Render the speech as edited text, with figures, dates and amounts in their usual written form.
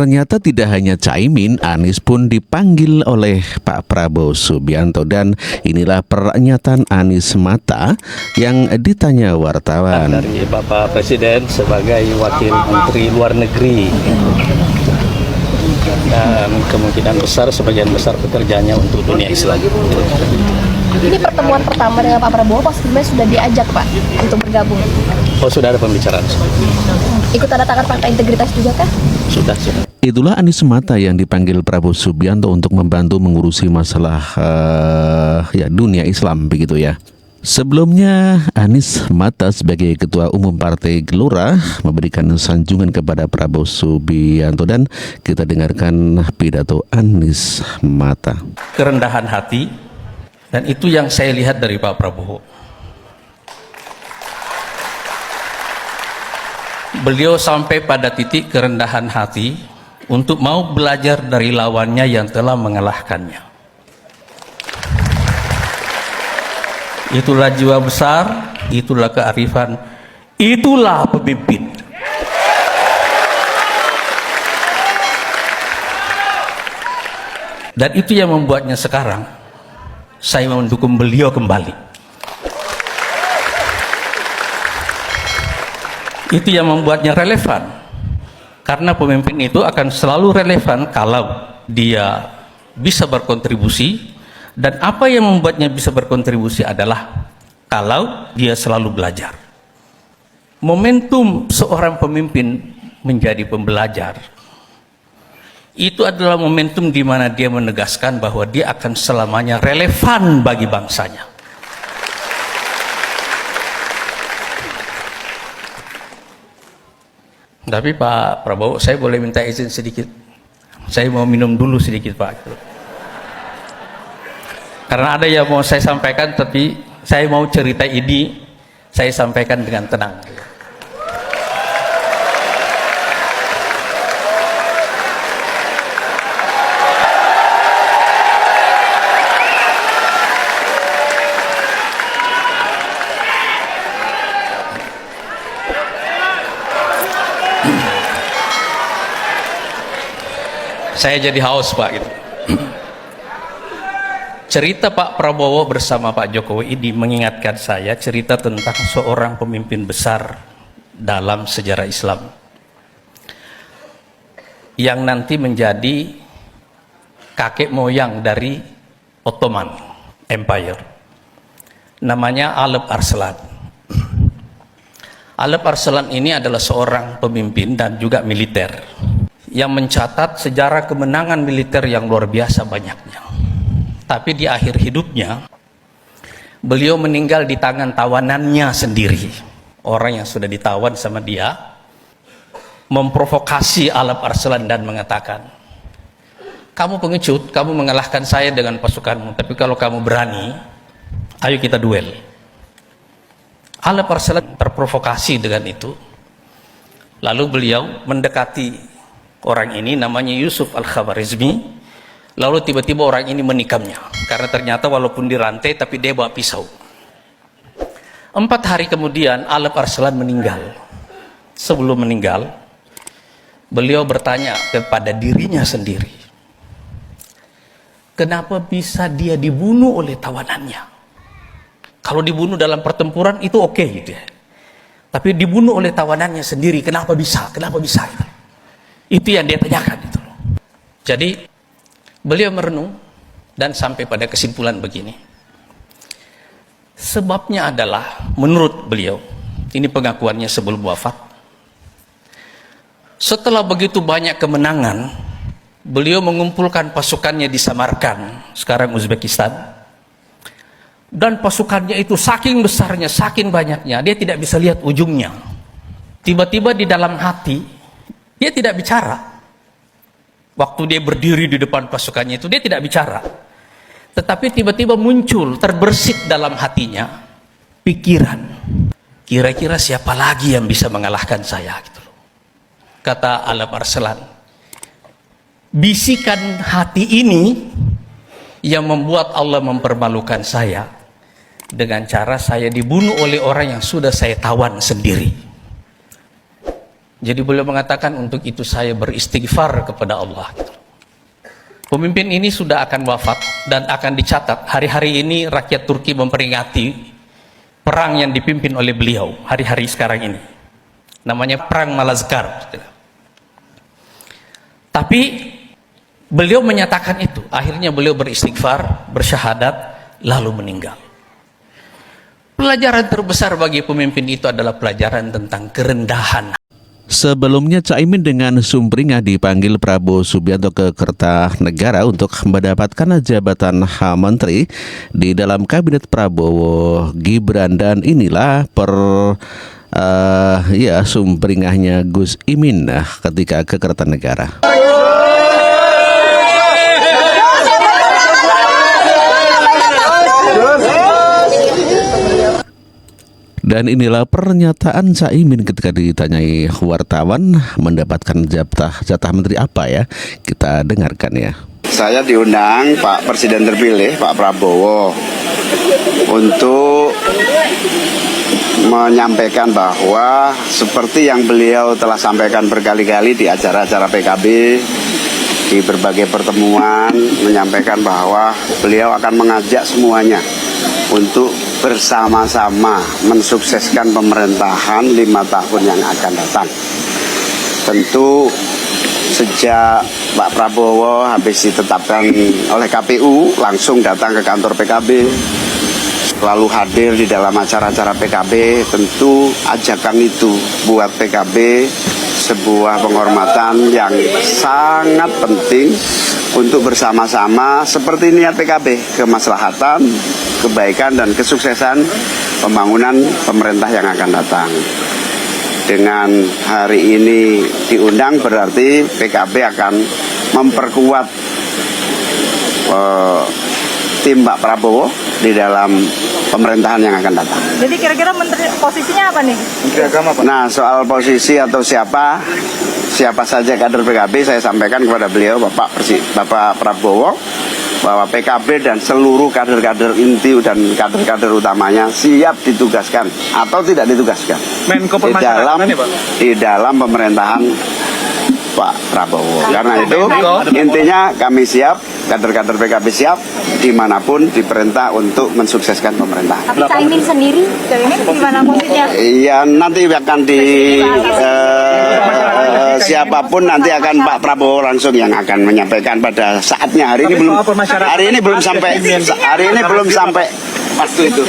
Ternyata tidak hanya Caimin, Anies pun dipanggil oleh Pak Prabowo Subianto. Dan inilah pernyataan Anies Mata yang ditanya wartawan. Dari Bapak Presiden sebagai Wakil Menteri Luar Negeri, dan kemungkinan besar sebagian besar pekerjaannya untuk dunia Islam. Ini pertemuan pertama dengan Pak Prabowo, Pak sebelumnya sudah diajak Pak untuk bergabung. Oh, sudah ada pembicaraan. Ikut tanda tangan Fakta Integritas juga kah? Sudah. Itulah Anies Mata yang dipanggil Prabowo Subianto untuk membantu mengurusi masalah dunia Islam begitu ya. Sebelumnya Anies Mata sebagai Ketua Umum Partai Gelora memberikan sanjungan kepada Prabowo Subianto, dan kita dengarkan pidato Anies Mata. Kerendahan hati, dan itu yang saya lihat dari Pak Prabowo. Beliau sampai pada titik kerendahan hati untuk mau belajar dari lawannya yang telah mengalahkannya. Itulah jiwa besar, itulah kearifan, itulah pemimpin. Dan itu yang membuatnya sekarang saya mendukung beliau kembali. Itu yang membuatnya relevan, karena pemimpin itu akan selalu relevan kalau dia bisa berkontribusi. Dan apa yang membuatnya bisa berkontribusi adalah kalau dia selalu belajar. Momentum seorang pemimpin menjadi pembelajar itu adalah momentum di mana dia menegaskan bahwa dia akan selamanya relevan bagi bangsanya. Tapi Pak Prabowo, saya boleh minta izin sedikit? Saya mau minum dulu sedikit Pak. Karena ada yang mau saya sampaikan, tapi saya mau cerita ini saya sampaikan dengan tenang. Saya jadi haus Pak gitu. Cerita Pak Prabowo bersama Pak Jokowi ini mengingatkan saya cerita tentang seorang pemimpin besar dalam sejarah Islam yang nanti menjadi kakek moyang dari Ottoman Empire. Namanya Alep Arslan. Alep Arslan ini adalah seorang pemimpin dan juga militer yang mencatat sejarah kemenangan militer yang luar biasa banyaknya. Tapi di akhir hidupnya, beliau meninggal di tangan tawanannya sendiri. Orang yang sudah ditawan sama dia, memprovokasi Alep Arslan dan mengatakan, kamu pengecut, kamu mengalahkan saya dengan pasukanmu, tapi kalau kamu berani, ayo kita duel. Alep Arslan terprovokasi dengan itu. Lalu beliau mendekati orang ini, namanya Yusuf Al-Khawarizmi. Lalu tiba-tiba orang ini menikamnya, karena ternyata walaupun dirantai tapi dia bawa pisau. 4 hari kemudian Alep Arslan meninggal. Sebelum meninggal, beliau bertanya kepada dirinya sendiri, kenapa bisa dia dibunuh oleh tawanannya? Kalau dibunuh dalam pertempuran itu oke gitu ya. Tapi dibunuh oleh tawanannya sendiri, kenapa bisa? Kenapa bisa? Itu yang dia tanyakan itu. Jadi beliau merenung dan sampai pada kesimpulan begini. Sebabnya adalah, menurut beliau, ini pengakuannya sebelum wafat, setelah begitu banyak kemenangan, beliau mengumpulkan pasukannya di Samarkand, sekarang Uzbekistan, dan pasukannya itu saking besarnya, saking banyaknya, dia tidak bisa lihat ujungnya. Tiba-tiba di dalam hati, dia tidak bicara. Waktu dia berdiri di depan pasukannya itu, dia tidak bicara. Tetapi tiba-tiba muncul, terbersit dalam hatinya pikiran, kira-kira siapa lagi yang bisa mengalahkan saya gitu loh. Kata Alep Arslan, bisikan hati ini yang membuat Allah mempermalukan saya dengan cara saya dibunuh oleh orang yang sudah saya tawan sendiri. Jadi beliau mengatakan untuk itu saya beristighfar kepada Allah. Pemimpin ini sudah akan wafat dan akan dicatat. Hari-hari ini rakyat Turki memperingati perang yang dipimpin oleh beliau hari-hari sekarang ini. Namanya Perang Malazgirt. Tapi beliau menyatakan itu. Akhirnya beliau beristighfar, bersyahadat, lalu meninggal. Pelajaran terbesar bagi pemimpin itu adalah pelajaran tentang kerendahan. Sebelumnya Caimin dengan sumringah dipanggil Prabowo Subianto ke Kertanegara untuk mendapatkan jabatan menteri di dalam kabinet Prabowo Gibran, dan inilah sumringahnya Gus Imin ketika ke Kertanegara. Dan inilah pernyataan Caimin ketika ditanyai wartawan mendapatkan jatah menteri apa ya. Kita dengarkan ya. Saya diundang Pak Presiden terpilih, Pak Prabowo, untuk menyampaikan bahwa seperti yang beliau telah sampaikan berkali-kali di acara-acara PKB, di berbagai pertemuan, menyampaikan bahwa beliau akan mengajak semuanya untuk bersama-sama mensukseskan pemerintahan 5 tahun yang akan datang. Tentu sejak Pak Prabowo habis ditetapkan oleh KPU, langsung datang ke kantor PKB, lalu hadir di dalam acara-acara PKB. Tentu ajakan itu buat PKB sebuah penghormatan yang sangat penting untuk bersama-sama seperti niat PKB, kemaslahatan, kebaikan dan kesuksesan pembangunan pemerintah yang akan datang. Dengan hari ini diundang berarti PKB akan memperkuat tim Pak Prabowo di dalam pemerintahan yang akan datang. Jadi kira-kira menteri posisinya apa nih? Menteri Agama, Pak. Nah, soal posisi atau siapa saja kader PKB, saya sampaikan kepada beliau Bapak Prabowo bahwa PKB dan seluruh kader-kader inti dan kader-kader utamanya siap ditugaskan atau tidak ditugaskan di dalam pemerintahan Pak Prabowo. Karena itu intinya kami siap, kader-kader PKB siap dimanapun diperintah untuk mensukseskan pemerintahan. Tapi Caimin sendiri gimana posisinya? Iya, nanti akan siapapun nanti akan Pak Prabowo langsung yang akan menyampaikan pada saatnya. Hari ini belum sampai waktu itu.